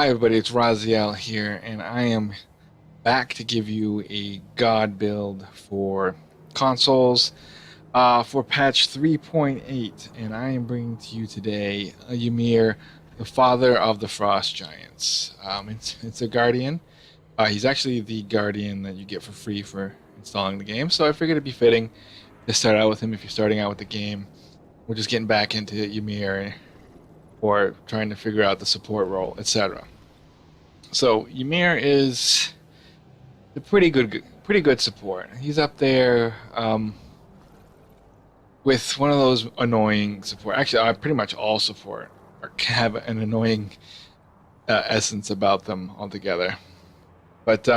Hi everybody, it's Raziel here, and I am back to give you a God build for consoles for patch 3.8, and I am bringing to you today Ymir, the father of the Frost Giants. It's a Guardian. He's actually the Guardian that you get for free for installing the game, so I figured it'd be fitting to start out with him if you're starting out with the game. We're just getting back into Ymir or trying to figure out the support role, etc. So Ymir is a pretty good support. He's up there with one of those annoying support. Actually, pretty much all support have an annoying essence about them altogether. But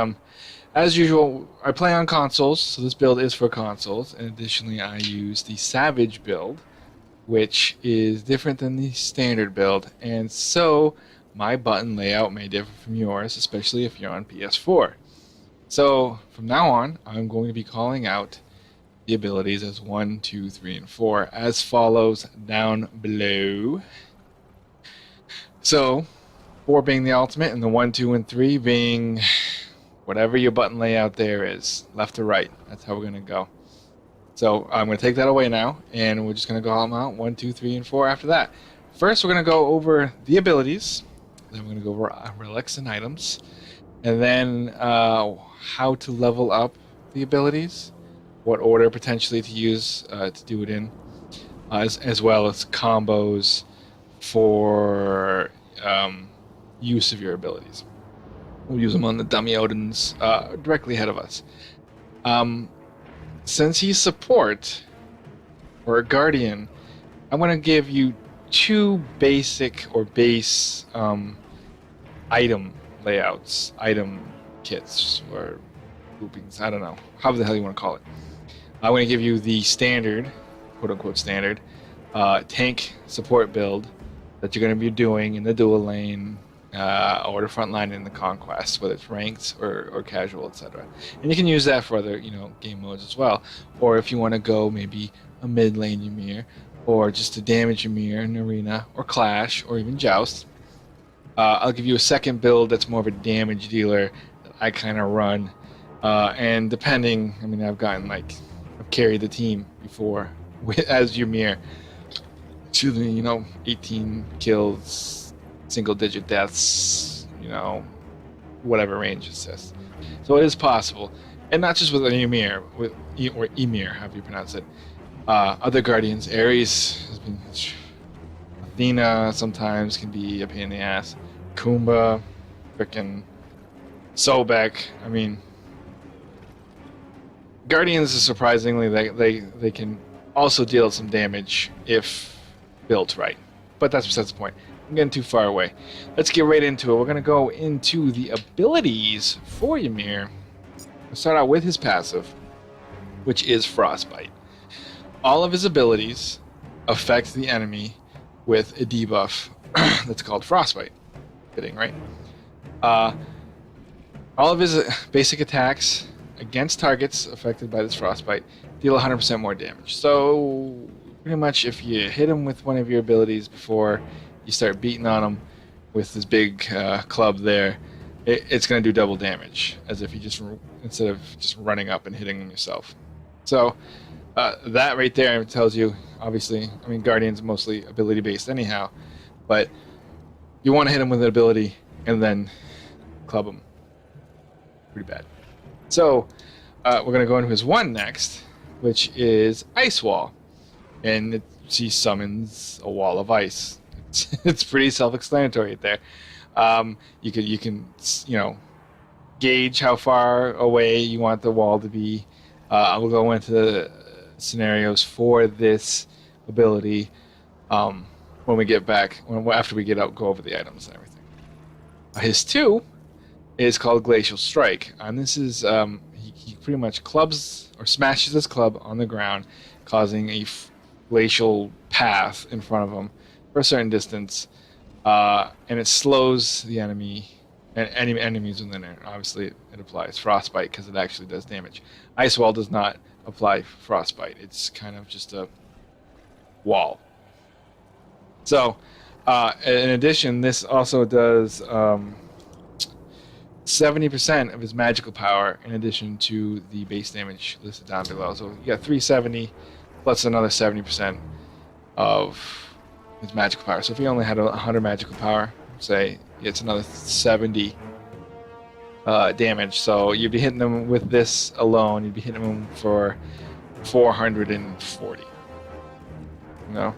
as usual, I play on consoles, so this build is for consoles. And additionally, I use the Savage build, which is different than the standard build, and so my button layout may differ from yours, especially if you're on PS4. So from now on, I'm going to be calling out the abilities as 1, 2, 3, and 4 as follows down below. So 4 being the ultimate, and the 1, 2, and 3 being whatever your button layout there is, left to right. That's how we're going to go. So I'm going to take that away now, and we're just going to go all out 1, 2, 3, and 4 after that. First, we're going to go over the abilities. Then we're going to go over relics and items. And then how to level up the abilities. What order potentially to use to do it in. As well as combos for use of your abilities. We'll use them on the dummy Odins directly ahead of us. Since he's support, or a guardian, I'm going to give you 2 basic or base item layouts, item kits, or groupings, I don't know, however the hell you want to call it. I'm going to give you the standard, quote-unquote standard, tank support build that you're going to be doing in the dual lane, or the front line in the conquest, whether it's ranked or casual, etc. And you can use that for other, game modes as well. Or if you want to go maybe a mid lane Ymir, or just to damage Ymir in arena, or clash, or even joust. I'll give you a second build that's more of a damage dealer that I kind of run. And depending, I've carried the team before as Ymir. Excuse me, 18 kills, single-digit deaths, whatever range it says. So it is possible, and not just with Ymir, or Ymir, however you pronounce it. Other guardians, Ares has been, Athena sometimes can be a pain in the ass. Kumba, frickin' Sobek. Guardians is surprisingly they can also deal some damage if built right, but that's besides the point. I'm getting too far away. Let's get right into it. We're going to go into the abilities for Ymir. We'll start out with his passive, which is Frostbite. All of his abilities affect the enemy with a debuff that's called Frostbite. Fitting, right? All of his basic attacks against targets affected by this Frostbite deal 100% more damage. So pretty much if you hit him with one of your abilities before you start beating on him with this big club there, it's going to do double damage, as if you instead of just running up and hitting him yourself. So that right there tells you, obviously, Guardian's mostly ability based anyhow, but you want to hit him with an ability and then club him. Pretty bad. So we're going to go into his 1 next, which is Ice Wall, and she summons a wall of ice. It's pretty self-explanatory there. You can gauge how far away you want the wall to be. We'll go into the scenarios for this ability when we get back, after we get out, go over the items and everything. His 2 is called Glacial Strike, and this is he pretty much clubs or smashes his club on the ground, causing a glacial path in front of him for a certain distance, and it slows the enemy and any enemies within it. Obviously, it applies Frostbite because it actually does damage. Ice Wall does not apply Frostbite. It's kind of just a wall. So In addition, this also does 70% of his magical power in addition to the base damage listed down below. So you got 370 plus another 70% of his magical power. So if he only had 100 magical power, say it's another 70 damage. So you'd be hitting him with this alone. You'd be hitting him for 440. You know,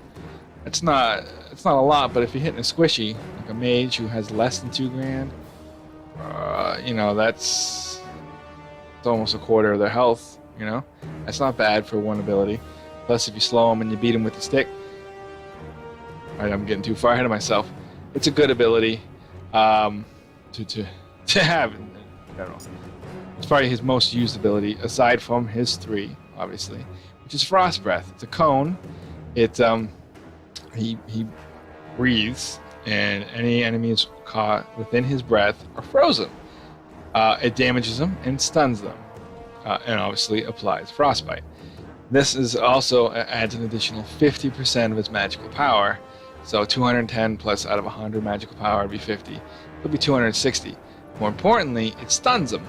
it's not a lot, but if you're hitting a squishy like a mage who has less than 2 grand, you know, it's almost a quarter of their health. You know, that's not bad for one ability. Plus, if you slow him and you beat him with the stick, right, I'm getting too far ahead of myself. It's a good ability to have in general. It's probably his most used ability, aside from his 3, obviously, which is Frost Breath. It's a cone. It he breathes, and any enemies caught within his breath are frozen. It damages them and stuns them, and obviously applies frostbite. This is also adds an additional 50% of its magical power. So 210 plus out of 100 magical power would be 50. It would be 260. More importantly, it stuns them.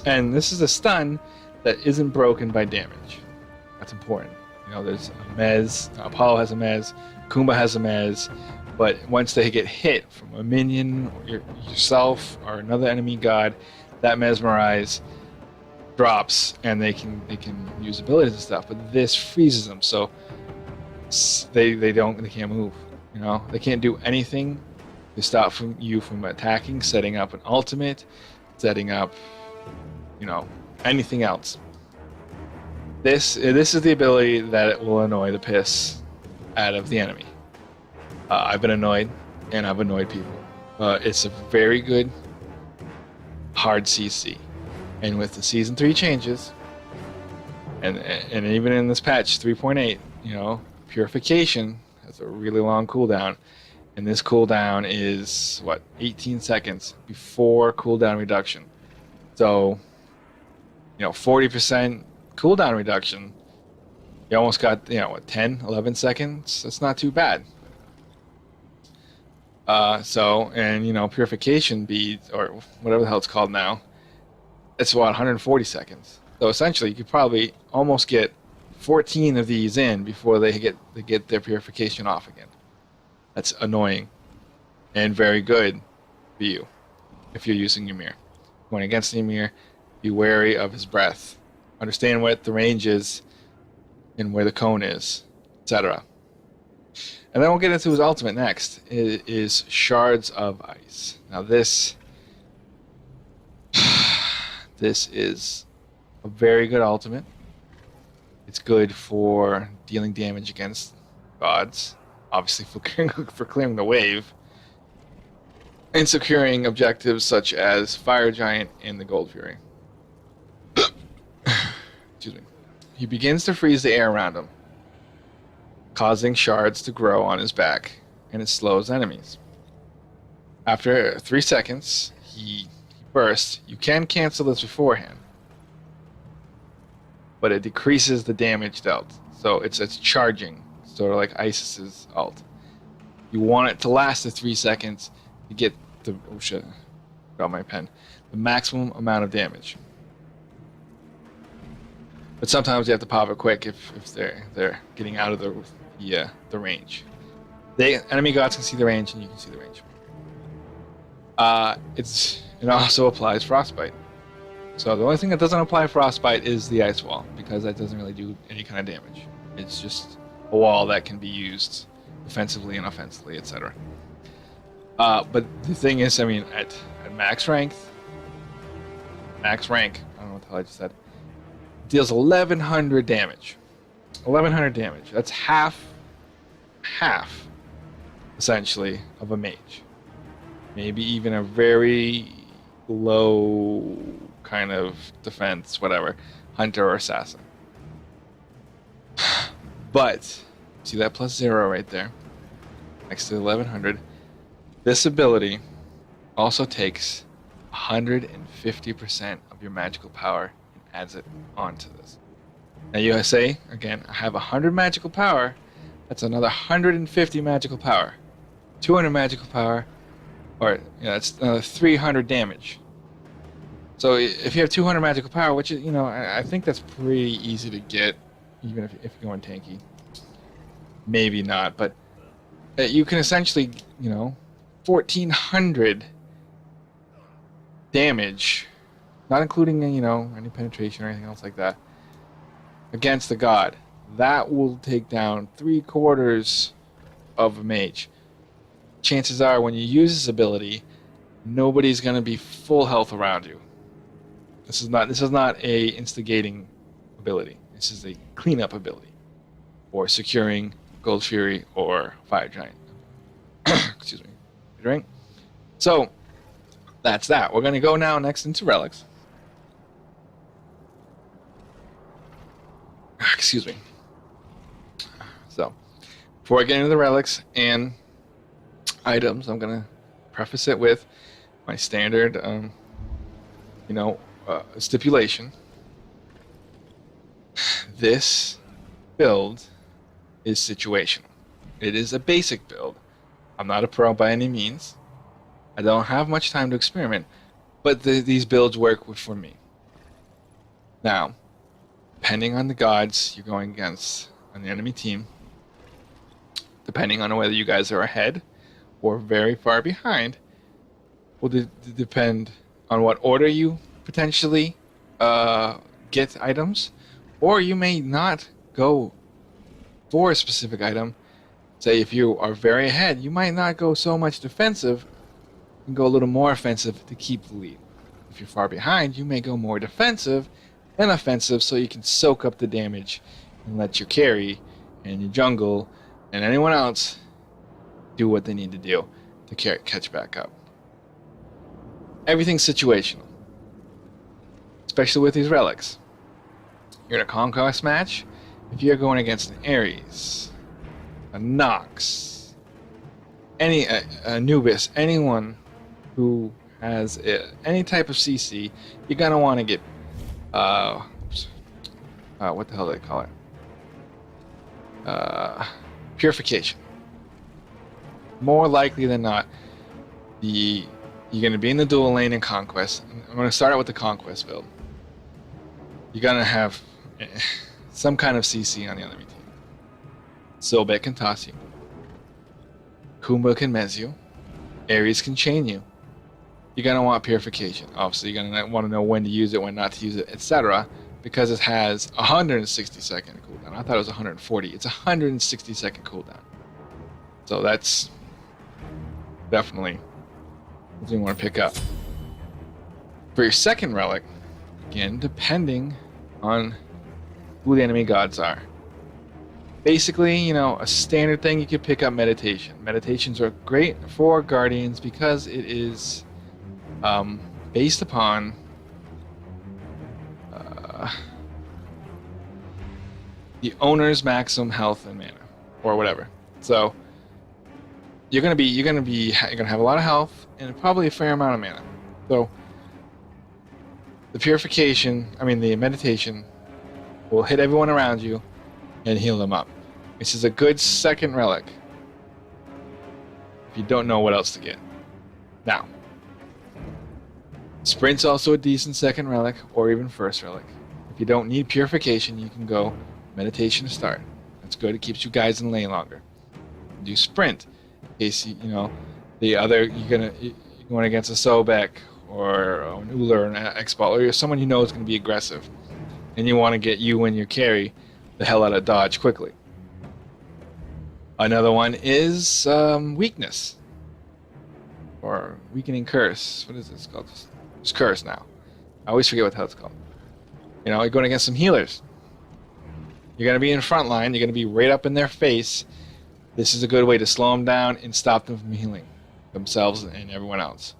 And this is a stun that isn't broken by damage. That's important. You know, there's a mez. Apollo has a mez. Kumba has a mez. But once they get hit from a minion, or yourself, or another enemy god, that mesmerize drops, and they can use abilities and stuff. But this freezes them, so they can't move. You know, they can't do anything to stop you from attacking, setting up an ultimate, setting up, you know, anything else. This is the ability that will annoy the piss out of the enemy. I've been annoyed, and I've annoyed people. It's a very good hard CC, and with the season 3 changes, and even in this patch 3.8, you know, purification has a really long cooldown, and this cooldown is 18 seconds before cooldown reduction. So, you know, 40% cooldown reduction. You almost got, you know, 10, 11 seconds. That's not too bad. And you know, purification beads, or whatever the hell it's called now, it's 140 seconds. So essentially, you could probably almost get 14 of these in before they get their purification off again. That's annoying, and very good for you if you're using Ymir. Going against Ymir, be wary of his breath. Understand what the range is and where the cone is, etc. And then we'll get into his ultimate next. It is Shards of Ice. Now this is a very good ultimate. It's good for dealing damage against gods, obviously for clearing the wave, and securing objectives such as Fire Giant and the Gold Fury. Excuse me. He begins to freeze the air around him, causing shards to grow on his back, and it slows enemies. After 3 seconds, he bursts. You can cancel this beforehand, but it decreases the damage dealt. So it's charging, sort of like Isis's ult. You want it to last the 3 seconds to get the the maximum amount of damage. But sometimes you have to pop it quick if they're getting out of the range. Enemy gods can see the range, and you can see the range. It also applies frostbite. So the only thing that doesn't apply frostbite is the ice wall, because that doesn't really do any kind of damage. It's just a wall that can be used defensively and offensively, etc. But the thing is, I mean, at max rank, I don't know what the hell I just said, deals 1,100 damage. 1,100 damage. That's half, essentially, of a mage. Maybe even a very low kind of defense, whatever, hunter or assassin. But, see that +0 right there, next to 1,100. This ability also takes 150% of your magical power and adds it onto this. Now you say, again, I have 100 magical power, that's another 150 magical power. 200 magical power, or that's 300 damage. So if you have 200 magical power, which is, I think that's pretty easy to get, even if you're going tanky. Maybe not, but you can essentially, 1,400 damage, not including, any penetration or anything else like that, against the god. That will take down 3/4 of a mage. Chances are, when you use this ability, nobody's going to be full health around you. This is not a instigating ability. This is a cleanup ability, or securing Gold Fury or Fire Giant. Excuse me. Drink. So that's that. We're going to go now next into relics. Excuse me. So before I get into the relics and items, I'm going to preface it with my standard, stipulation. This build is situational. It is a basic build. I'm not a pro by any means. I don't have much time to experiment, but these builds work for me. Now, depending on the gods you're going against on the enemy team, depending on whether you guys are ahead or very far behind, will depend on what order you potentially get items, or you may not go for a specific item. Say if you are very ahead, you might not go so much defensive and go a little more offensive to keep the lead. If you're far behind, you may go more defensive than offensive so you can soak up the damage and let your carry and your jungle and anyone else do what they need to do to catch back up. Everything's situational, especially with these relics. You're in a conquest match. If you're going against an Ares, a Nox, any Anubis, anyone who has any type of CC, you're gonna want to get what the hell do they call it? Purification. More likely than not, you're going to be in the dual lane in Conquest. I'm going to start out with the Conquest build. You're going to have some kind of CC on the enemy team. Sobek can toss you. Kumba can mez you. Ares can chain you. You're going to want Purification. Obviously, you're going to want to know when to use it, when not to use it, etc. Because it has 160-second cooldown. I thought it was 140. It's 160-second cooldown. So that's definitely something you want to pick up. For your second relic, again, depending on who the enemy gods are. Basically, a standard thing, you could pick up Meditation. Meditations are great for Guardians because it is based upon the owner's maximum health and mana, or whatever. So you're gonna have a lot of health and probably a fair amount of mana. So the meditation will hit everyone around you and heal them up. This is a good second relic if you don't know what else to get. Now, Sprint's also a decent second relic, or even first relic. If you don't need Purification, you can go Meditation to start. That's good. It keeps you guys in lane longer. Do Sprint in case the other you're going against a Sobek or an Uller or an X-Ball, or someone you know is going to be aggressive, and you want to get you and your carry the hell out of dodge quickly. Another one is Weakness, or Weakening Curse. What is this called? It's Curse now. I always forget what the hell it's called. You're going against some healers. You're going to be in front line. You're going to be right up in their face. This is a good way to slow them down and stop them from healing themselves and everyone else.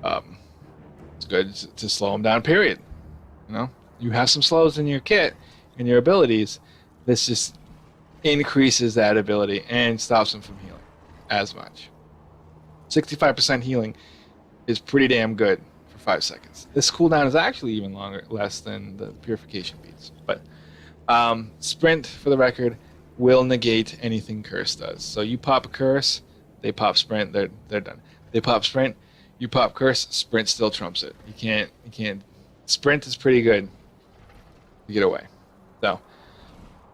It's good to slow them down, period. You have some slows in your kit and your abilities. This just increases that ability and stops them from healing as much. 65% healing is pretty damn good for 5 seconds. This cooldown is actually even less than the Purification beats. But Sprint, for the record, will negate anything Curse does. So you pop a Curse, They pop sprint, they're done. They pop sprint, you pop curse, sprint still trumps it. You can't. Sprint is pretty good to get away. So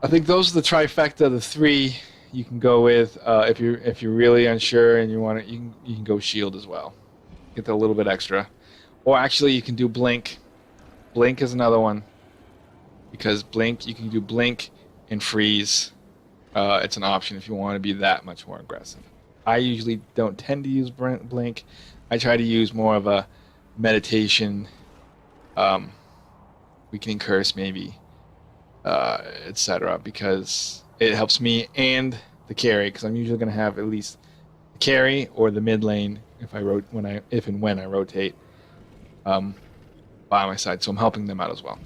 I think those are the trifecta, the three you can go with if you're really unsure and you want to. You can go shield as well. Get a little bit extra, or actually you can do blink. Blink is another one because blink you can do blink and freeze. It's an option if you want to be that much more aggressive. I usually don't tend to use blink. I try to use more of a meditation, weakening curse maybe, etc. because it helps me and the carry, because I'm usually going to have at least the carry or the mid lane if and when I rotate by my side. So I'm helping them out as well.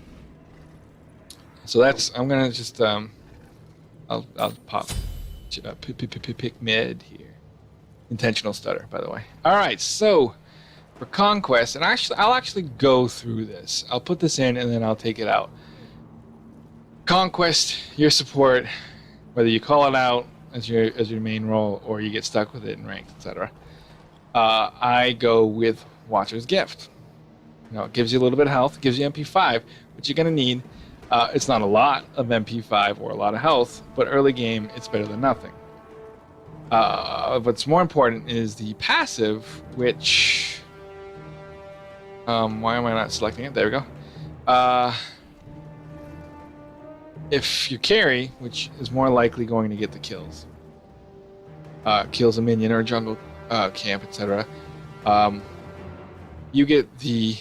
So I'm going to just I'll pop pick mid here. Intentional stutter, by the way. All right, so for conquest, and I'll actually go through this. I'll put this in and then I'll take it out. Conquest, your support, whether you call it out as your main role or you get stuck with it in ranked, etc. I go with Watcher's Gift. It gives you a little bit of health, gives you MP5, which you're gonna need. It's not a lot of MP5 or a lot of health, but early game it's better than nothing. What's more important is the passive, which why am I not selecting it? There we go. If you carry, which is more likely going to get the kills, kills a minion or a jungle camp, etc. You get you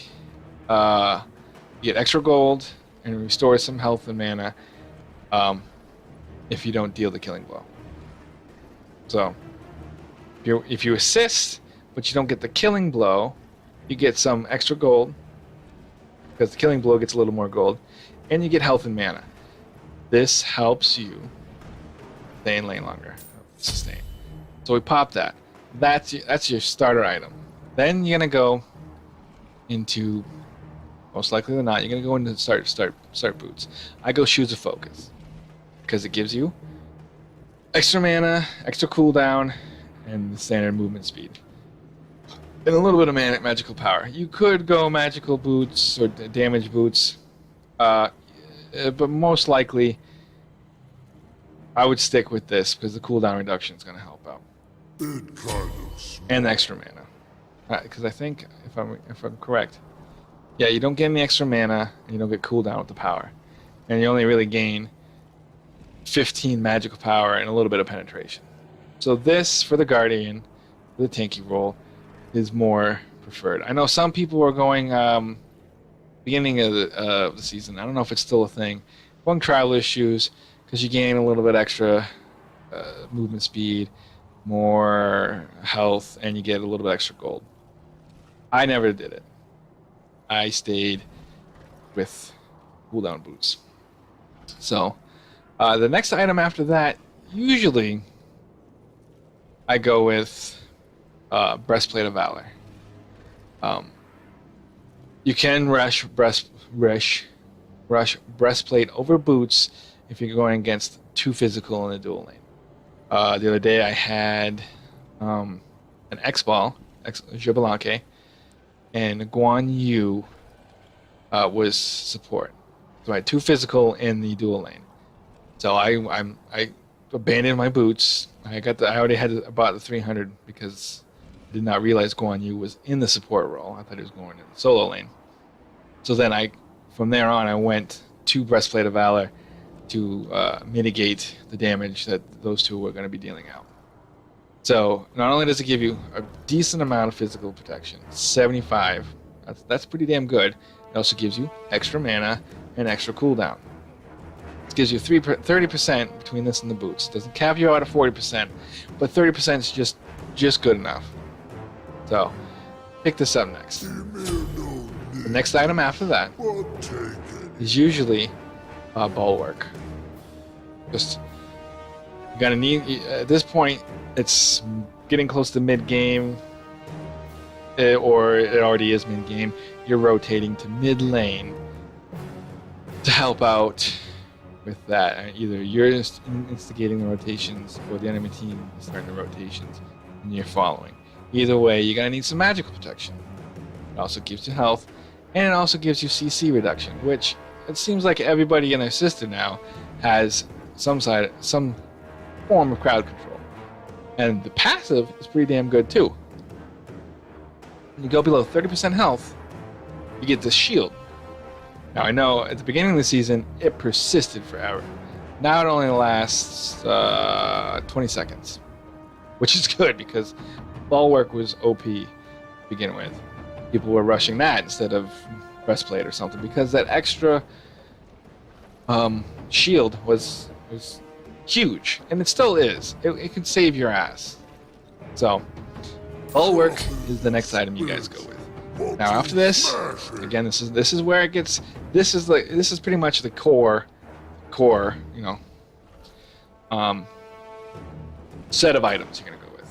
get extra gold and restore some health and mana if you don't deal the killing blow. So if you assist but you don't get the killing blow, you get some extra gold because the killing blow gets a little more gold, and you get health and mana. This helps you stay in lane longer, sustain. So we pop that. That's your starter item. Then you're gonna go into, most likely than not, you're gonna go into start boots. I go Shoes of Focus because it gives you extra mana, extra cooldown, and the standard movement speed, and a little bit of magical power. You could go magical boots or damage boots, but most likely I would stick with this because the cooldown reduction is going to help out, and the extra mana. Because I think if I'm correct, yeah, you don't get any extra mana and you don't get cooldown with the power, and you only really gain 15 magical power and a little bit of penetration. So this, for the Guardian, for the tanky role, is more preferred. I know some people were going beginning of the season. I don't know if it's still a thing. Going Traveler's Shoes because you gain a little bit extra movement speed, more health, and you get a little bit extra gold. I never did it. I stayed with cooldown boots. So the next item after that, usually I go with Breastplate of Valor. You can rush breastplate over boots if you're going against 2 physical in a dual lane. The other day I had an X-Ball, Xbalanque, and Guan Yu was support. So I had 2 physical in the dual lane. So I abandoned my boots. I already bought the 300 because I did not realize Guan Yu was in the support role. I thought he was going in the solo lane. So then from there on, I went to Breastplate of Valor to mitigate the damage that those 2 were going to be dealing out. So not only does it give you a decent amount of physical protection, 75, that's pretty damn good. It also gives you extra mana and extra cooldown. It gives you 30% between this and the boots. It doesn't cap you out at 40%, but 30% is just good enough. So pick this up next. The next item after that is usually Bulwark. Just you're gonna need at this point. It's getting close to mid game, or it already is mid game. You're rotating to mid lane to help out with that. Either you're instigating the rotations, or the enemy team is starting the rotations, and you're following. Either way, you're going to need some magical protection. It also gives you health, and it also gives you CC reduction, which it seems like everybody and their sister now has some form of crowd control. And the passive is pretty damn good too. When you go below 30% health, you get this shield. Now I know at the beginning of the season, it persisted forever. Now it only lasts 20 seconds, which is good because Bulwark was OP to begin with. People were rushing that instead of Breastplate or something because that extra shield was huge, and it still is. It can save your ass. So, Bulwark is the next item you guys go with. Now after this, again, this is where it gets. This is pretty much the core, you know, set of items you're gonna go with.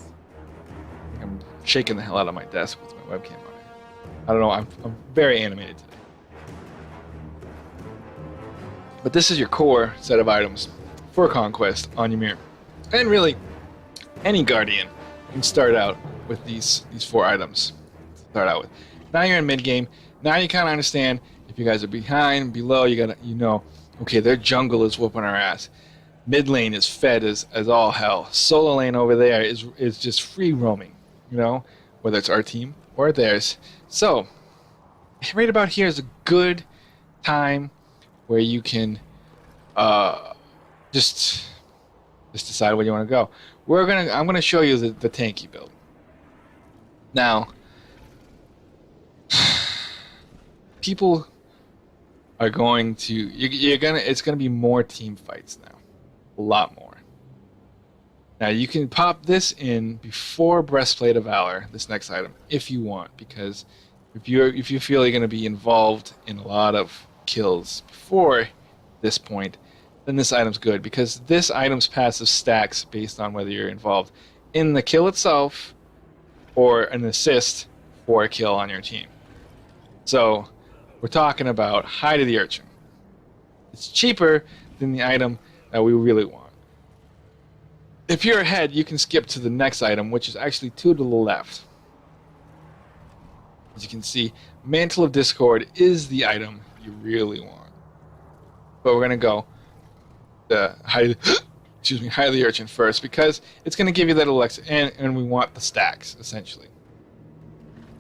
I'm shaking the hell out of my desk with my webcam on it. I don't know. I'm very animated today. But this is your core set of items for Conquest on Ymir. And really, any Guardian can start out with these 4 items to start out with. Now you're in mid-game. Now you kind of understand if you guys are behind, below, you know, okay, their jungle is whooping our ass. Mid lane is fed as all hell. Solo lane over there is just free roaming, you know, whether it's our team or theirs. So, right about here is a good time where you can just decide where you want to go. I'm gonna show you the tanky build. Now, people are going to it's gonna be more team fights now, a lot more. Now you can pop this in before Breastplate of Valor, this next item, if you want, because if you feel you're gonna be involved in a lot of kills before this point, then this item's good, because this item's passive stacks based on whether you're involved in the kill itself or an assist for a kill on your team. So we're talking about Hide of the Urchin. It's cheaper than the item that we really want. If you're ahead, you can skip to the next item, which is actually 2 to the left. As you can see, Mantle of Discord is the item you really want. But we're going to go the Hide of the Urchin first, because it's going to give you that elixir, and we want the stacks, essentially.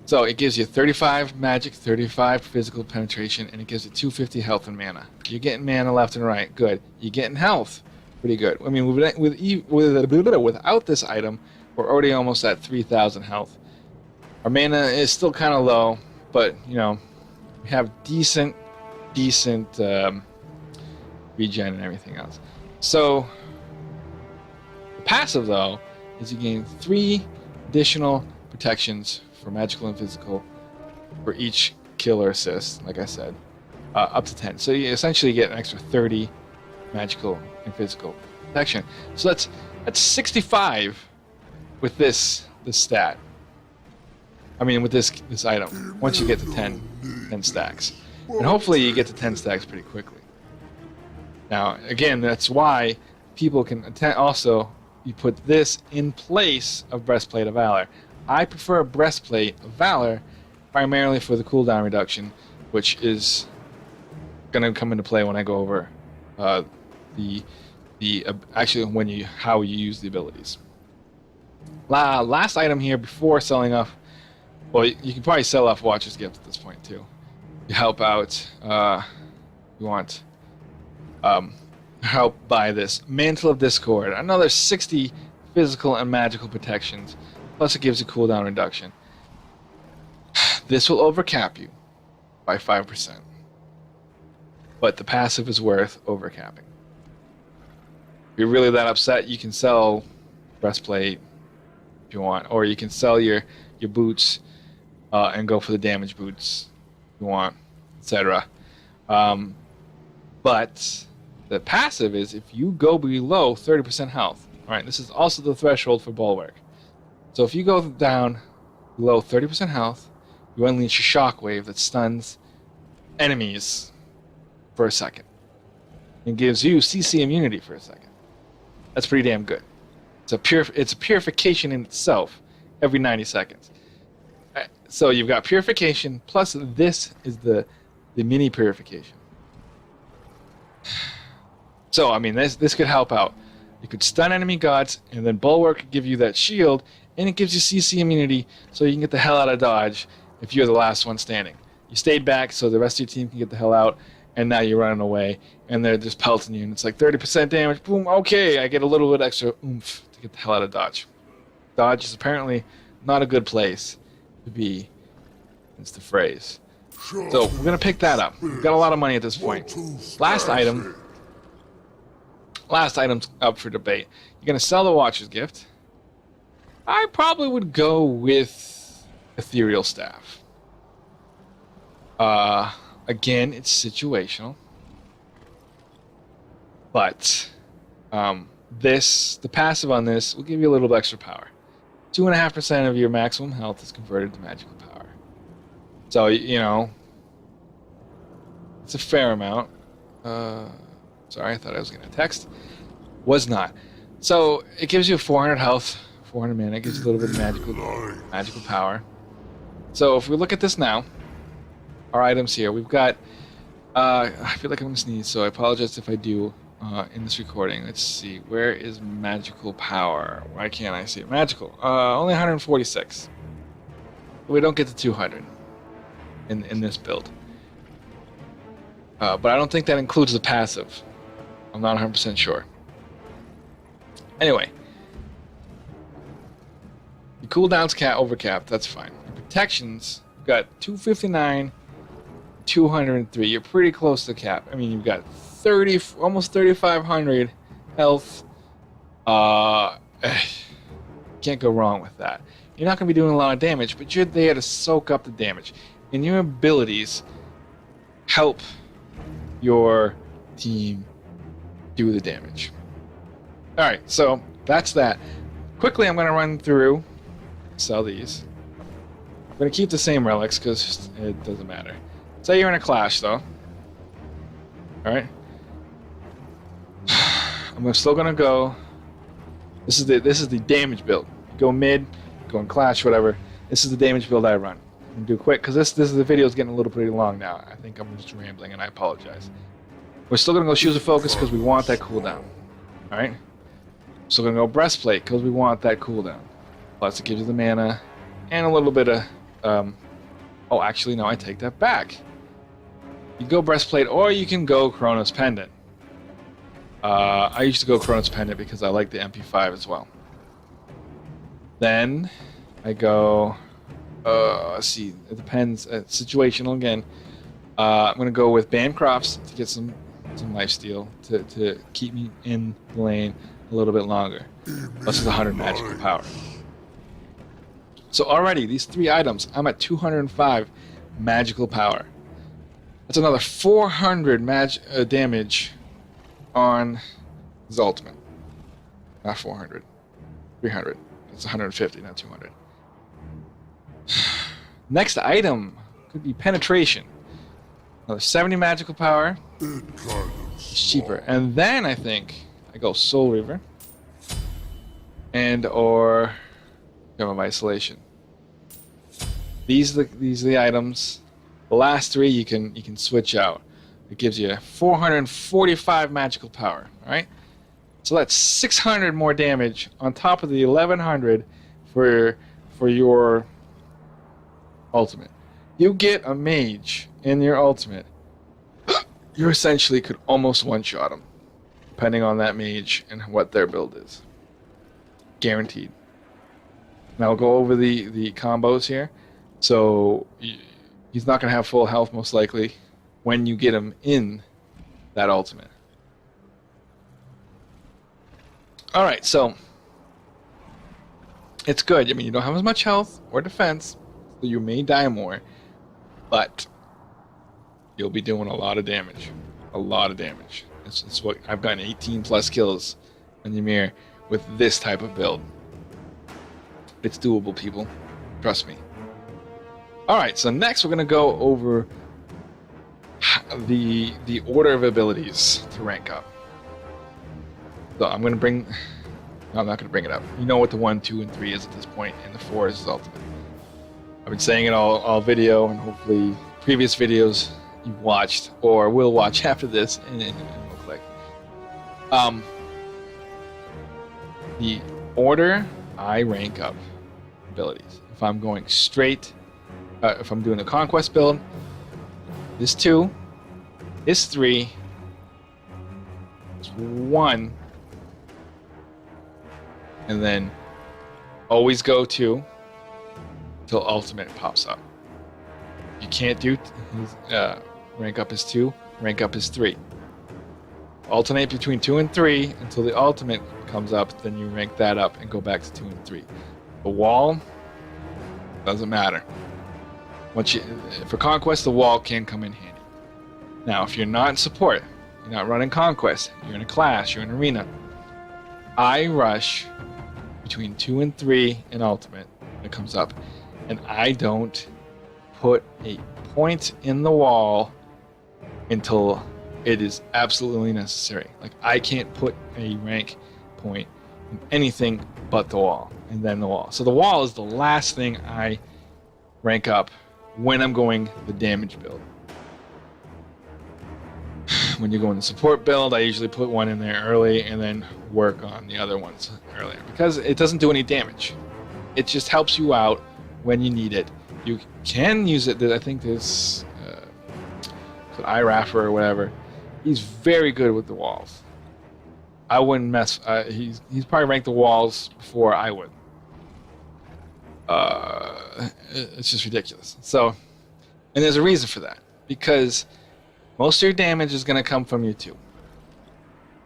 So it gives you 35 magic, 35 physical penetration, and it gives you 250 health and mana. You're getting mana left and right, good. You're getting health, pretty good. I mean, without this item, we're already almost at 3,000 health. Our mana is still kind of low, but you know, we have decent regen and everything else. So the passive, though, is you gain 3 additional protections for magical and physical for each kill or assist, like I said, up to 10. So you essentially get an extra 30 magical and physical protection. So that's 65 with this stat. I mean, with this item, once you get to 10 stacks. And hopefully you get to 10 stacks pretty quickly. Now, again, that's why people can also, you put this in place of Breastplate of Valor. I prefer Breastplate of Valor primarily for the cooldown reduction, which is going to come into play when I go over actually how you use the abilities. Last item here before selling off. Well, you can probably sell off Watcher's Gift at this point too. You help out. You want help buy this Mantle of Discord, another 60 physical and magical protections, plus it gives a cooldown reduction. This will overcap you by 5%, but the passive is worth overcapping. If you're really that upset, you can sell Breastplate if you want, or you can sell your boots and go for the damage boots if you want, etc. But the passive is if you go below 30% health. All right, this is also the threshold for Bulwark. So if you go down below 30% health, you unleash a shockwave that stuns enemies for a second and gives you CC immunity for a second. That's pretty damn good. It's a purification in itself, every 90 seconds. So you've got purification, plus this is the mini purification. So, I mean, this could help out. You could stun enemy gods, and then Bulwark could give you that shield, and it gives you CC immunity, so you can get the hell out of dodge if you're the last one standing. You stayed back, so the rest of your team can get the hell out, and now you're running away, and they're just pelting you, and it's like 30% damage. Boom, okay, I get a little bit extra oomph to get the hell out of dodge. Dodge is apparently not a good place to be. It's the phrase. So we're going to pick that up. We've got a lot of money at this point. Last item's up for debate. You're going to sell the Watcher's Gift. I probably would go with Ethereal Staff. Again, it's situational. But the passive on this will give you a little bit extra power. 2.5% of your maximum health is converted to magical power. So, you know, it's a fair amount. Sorry, I thought I was getting a text. Was not. So, it gives you 400 health, 400 mana. It gives you a little bit of magical power. So, if we look at this now, our items here, we've got... I feel like I'm going to sneeze, so I apologize if I do in this recording. Let's see. Where is magical power? Why can't I see it? Magical. Only 146. We don't get to 200 in this build. But I don't think that includes the passive. I'm not 100% sure. Anyway. The cooldown's overcapped. That's fine. The protections, you've got 259, 203. You're pretty close to the cap. I mean, you've got almost 3,500 health. Can't go wrong with that. You're not going to be doing a lot of damage, but you're there to soak up the damage. And your abilities help your team do the damage. Alright, so that's that. Quickly, I'm going to run through, sell these. I'm going to keep the same relics because it doesn't matter. Say you're in a clash, though. Alright. I'm still going to go... This is the damage build. Go mid, go in clash, whatever. This is the damage build I run. I'm gonna do quick because this the video is getting a little pretty long now. I think I'm just rambling and I apologize. We're still gonna go Shoes of Focus because we want that cooldown. All right. Still gonna go Breastplate because we want that cooldown. Plus it gives you the mana and a little bit of. Oh, actually no, I take that back. You go Breastplate or you can go Chronos Pendant. I used to go Chronos Pendant because I like the MP5 as well. Then I go. Let's see. It depends. Situational again. I'm gonna go with Bancrofts to get some lifesteal to keep me in the lane a little bit longer. Plus, 100 magical power. So already these 3 items, I'm at 205 magical power. That's another 400 damage on his ultimate. Not 400, 300. It's 150, not 200. Next item could be Penetration. Another 70 magical power. It's cheaper. And then I think I go Soul Reaver. And or Gem of Isolation. These are the items. The last 3 you can switch out. It gives you 445 magical power. Alright? So that's 600 more damage on top of the 1100 for your ultimate. You get a mage in your ultimate, you essentially could almost one-shot them, depending on that mage and what their build is. Guaranteed. Now I'll go over the combos here. So he's not going to have full health most likely when you get him in that ultimate. Alright, so it's good. I mean, you don't have as much health or defense, so you may die more, but you'll be doing a lot of damage. A lot of damage. It's what I've gotten 18 plus kills on Ymir with this type of build. It's doable, people. Trust me. Alright, so next we're going to go over the order of abilities to rank up. So I'm going to bring No, I'm not going to bring it up. You know what the 1, 2, and 3 is at this point, and the 4 is his ultimate. I've been saying it all video, and hopefully previous videos you've watched or will watch after this, and it'll click. The order I rank up abilities. If I'm going straight, if I'm doing a conquest build, this 2, this 3, this 1, and then always go 2 until ultimate pops up. You can't do rank up as 2, rank up as 3. Alternate between 2 and 3 until the ultimate comes up, then you rank that up and go back to 2 and 3. The wall doesn't matter. For conquest, the wall can come in handy. Now, if you're not in support, you're not running conquest, you're in a clash, you're in an arena, I rush between 2 and 3 in ultimate when it comes up, and I don't put a point in the wall until it is absolutely necessary. Like, I can't put a rank point in anything but the wall, and then the wall. So the wall is the last thing I rank up when I'm going the damage build. When you go in the support build, I usually put one in there early and then work on the other ones earlier, because it doesn't do any damage. It just helps you out when you need it. You can use it. I think this Iraffer or whatever, he's very good with the walls. I wouldn't mess. He's probably ranked the walls before I would. It's just ridiculous. So, and there's a reason for that, because most of your damage is going to come from your 2.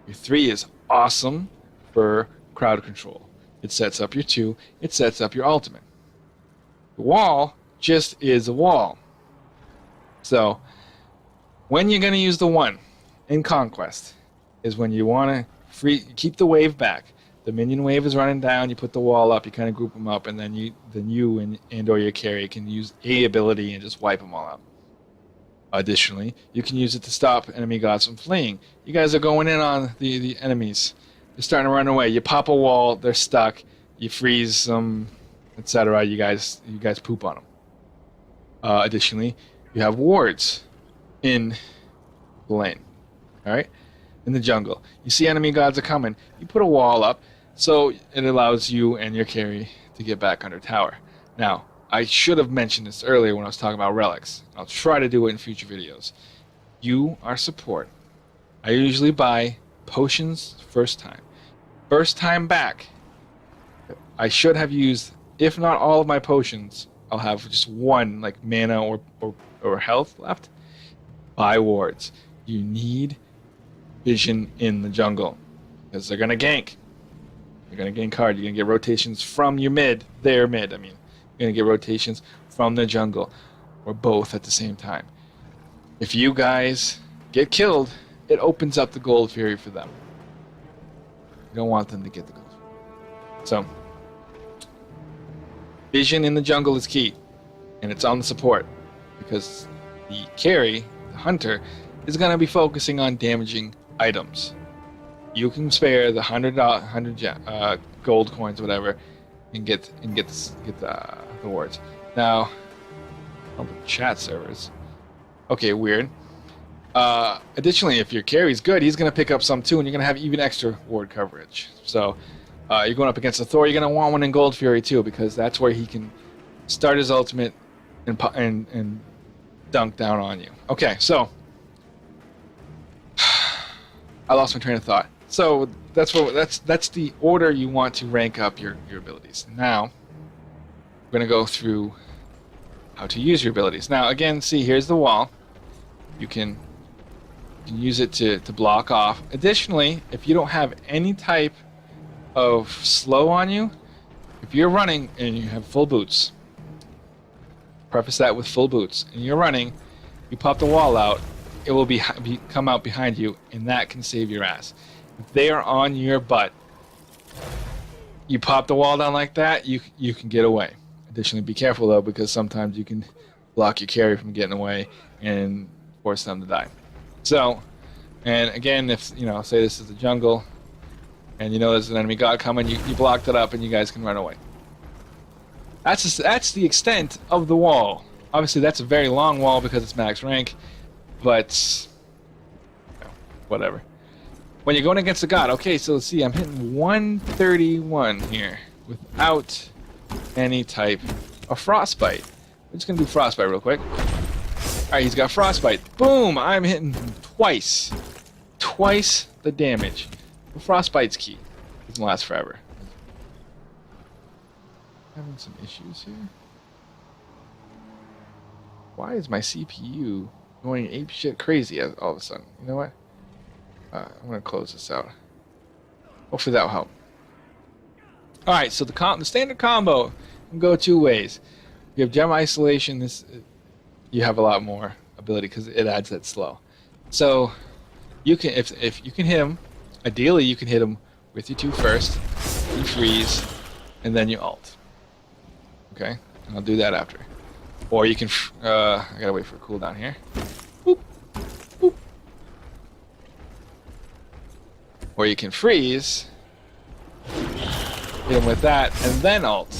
Your 3 is awesome for crowd control. It sets up your 2. It sets up your ultimate. The wall just is a wall. So, when you're going to use the 1 in Conquest is when you want to keep the wave back. The minion wave is running down, you put the wall up, you kind of group them up, and then you and or your carry can use a ability and just wipe them all out. Additionally, you can use it to stop enemy gods from fleeing. You guys are going in on the enemies. They're starting to run away. You pop a wall, they're stuck. You freeze them, etc. You guys poop on them. Additionally, you have wards in the lane. All right, in the jungle. You see enemy gods are coming. You put a wall up, so it allows you and your carry to get back under tower. Now, I should have mentioned this earlier when I was talking about relics. I'll try to do it in future videos. You are support. I usually buy potions first time. First time back, I should have used, if not all of my potions, I'll have just 1 like mana or health left. Buy wards. You need vision in the jungle, because they're gonna gank. They're gonna gank hard. You're gonna get rotations from your mid, their mid. I mean, you're gonna get rotations from the jungle, or both at the same time. If you guys get killed, it opens up the gold fury for them. You don't want them to get the gold fury. So, vision in the jungle is key, and it's on the support, because the carry, the hunter, is going to be focusing on damaging items. You can spare the 100 gold coins, whatever, and get the wards. Now, on the chat servers. Okay, weird. Additionally, if your carry's good, he's going to pick up some too, and you're going to have even extra ward coverage. So, you're going up against the Thor, you're going to want one in Gold Fury too, because that's where he can start his ultimate and dunk down on you. Okay, so I lost my train of thought. So that's the order you want to rank up your abilities. Now we're going to go through how to use your abilities. Now again, see, here's the wall. You can use it to block off. Additionally, if you don't have any type of slow on you, if you're running and you have full boots, preface that with full boots, and you're running, you pop the wall out, it will come out behind you, and that can save your ass. If they are on your butt, you pop the wall down like that, you can get away. Additionally, be careful though, because sometimes you can block your carry from getting away and force them to die. So, and again, if say this is the jungle, and you know there's an enemy god coming, you blocked it up and you guys can run away. That's the extent of the wall. Obviously, that's a very long wall because it's max rank, but you know, whatever. When you're going against a god, okay, so let's see, I'm hitting 131 here without any type of frostbite. I'm just gonna do frostbite real quick. Alright, he's got frostbite. Boom! I'm hitting him twice. Twice the damage. The frostbite's key. It doesn't last forever. Having some issues here. Why is my CPU going apeshit crazy all of a sudden? You know what? I'm gonna close this out. Hopefully that'll help. Alright, so the standard combo can go two ways. You have gem isolation. This you have a lot more ability because it adds that slow. So you can if you can hit him, ideally you can hit him with your 2 first, you freeze, and then you ult. Okay, and I'll do that after. Or you can I gotta wait for a cooldown here. Boop, boop. Or you can freeze, hit him with that, and then ult,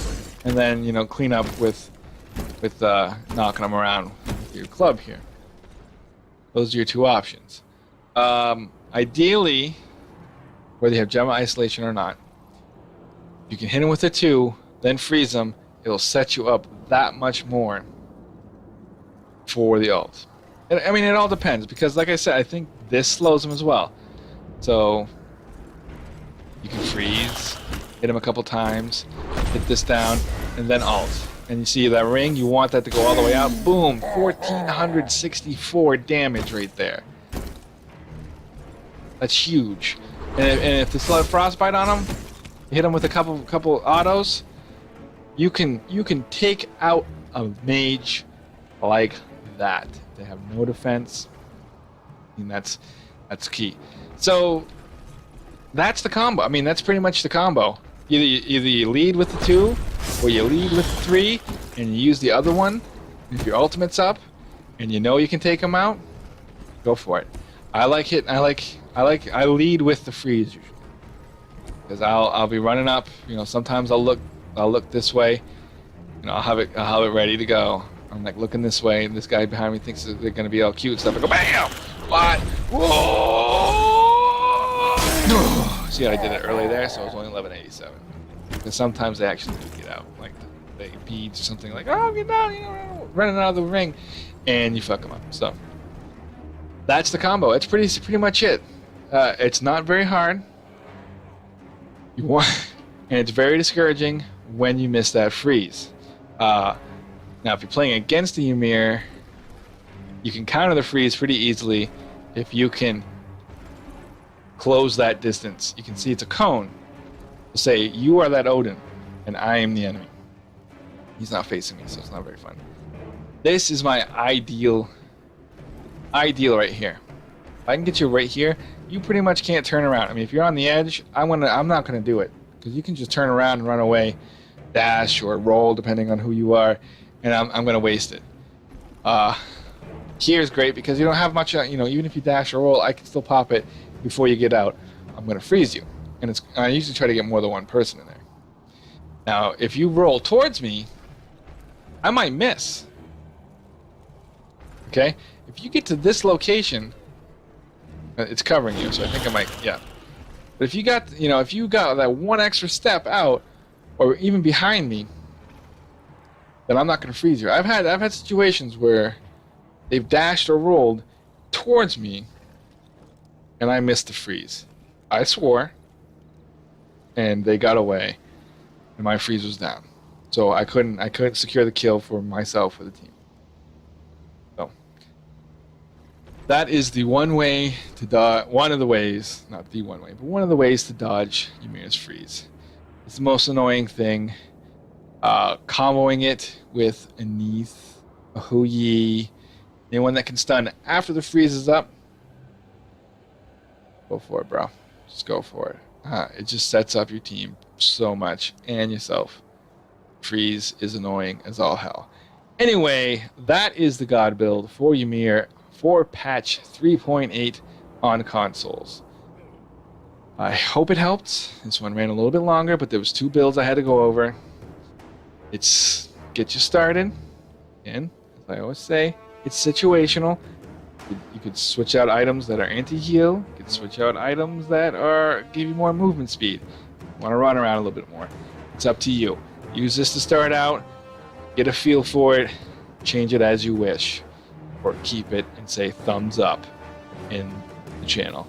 and then you know clean up with knocking them around with your club here. Those are your 2 options. Ideally, whether you have gem isolation or not, you can hit him with a 2, then freeze him. It'll set you up that much more for the ult. I mean, it all depends because, like I said, I think this slows him as well. So you can freeze, hit him a couple times, hit this down, and then ult. And you see that ring, you want that to go all the way out. Boom! 1,464 damage right there. That's huge. And if they still have frostbite on him, you hit him with a couple autos, you can take out a mage like that. They have no defense. I mean, that's key. So that's the combo. I mean, that's pretty much the combo. Either you lead with the 2, or you lead with the 3, and you use the other one. If your ultimate's up, and you know you can take them out, go for it. I lead with the freeze usually, because I'll be running up. You know, sometimes I'll look this way. You know, I'll have it ready to go. I'm like looking this way, and this guy behind me thinks that they're gonna be all cute and stuff. I go BAM! What? Whoa! See how I did it early there? So it was only 1187. Because sometimes they actually do get out, like the beads or something. Like, oh, get down, you know, running out of the ring, and you fuck them up. So that's the combo. It's pretty much it. It's not very hard. And it's very discouraging when you miss that freeze. Now, if you're playing against the Ymir, you can counter the freeze pretty easily if you can close that distance. You can see it's a cone. Say, you are that Odin, and I am the enemy. He's not facing me, so it's not very fun. This is my ideal right here. If I can get you right here, you pretty much can't turn around. I mean, if you're on the edge, I'm not gonna do it, because you can just turn around and run away, dash or roll depending on who you are, and I'm gonna waste it. Here's great because you don't have much. You know, even if you dash or roll, I can still pop it before you get out. I'm gonna freeze you, and I usually try to get more than one person in there. Now, if you roll towards me, I might miss. Okay, if you get to this location, it's covering you, so I think I might, yeah. But if you got that one extra step out, or even behind me, then I'm not going to freeze you. I've had situations where they've dashed or rolled towards me, and I missed the freeze. I swore, and they got away, and my freeze was down. So I couldn't secure the kill for myself or the team. So that is the one way to dodge. One of the ways, not the one way, but one of the ways to dodge Ymir's freeze. It's the most annoying thing. Comboing it with a Neath, a Hu Yi, anyone that can stun after the freeze is up. Go for it, bro. Just go for it. It just sets up your team so much and yourself. Freeze is annoying as all hell. Anyway, that is the God build for Ymir for patch 3.8 on consoles. I hope it helped. This one ran a little bit longer, but there was 2 builds I had to go over. It's get you started, and as I always say, it's situational. You could switch out items that are anti-heal. You could switch out items that give you more movement speed. You want to run around a little bit more. It's up to you. Use this to start out. Get a feel for it. Change it as you wish, or keep it and say thumbs up in the channel.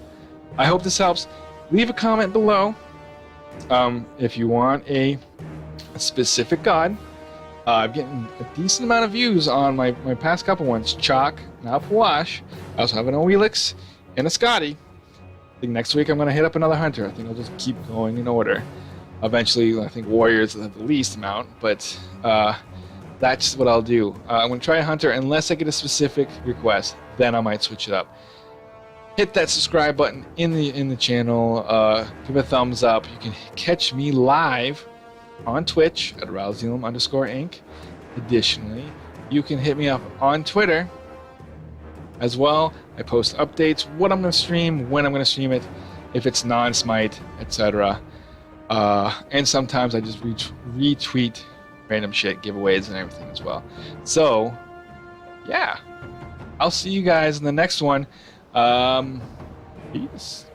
I hope this helps. Leave a comment below if you want a specific god. I'm getting a decent amount of views on my past couple ones. Chalk, now Pawash. I also have an Oelix and a Scotty. I think next week I'm going to hit up another Hunter. I think I'll just keep going in order. Eventually, I think Warriors have the least amount, but that's what I'll do. I'm going to try a Hunter unless I get a specific request. Then I might switch it up. Hit that subscribe button in the channel. Give a thumbs up. You can catch me live on Twitch at @RalZealum_Inc. Additionally, you can hit me up on Twitter as well. I post updates, what I'm going to stream, when I'm going to stream it, if it's non-SMITE, etc. And sometimes I just retweet random shit, giveaways, and everything as well. So, yeah. I'll see you guys in the next one. Peace.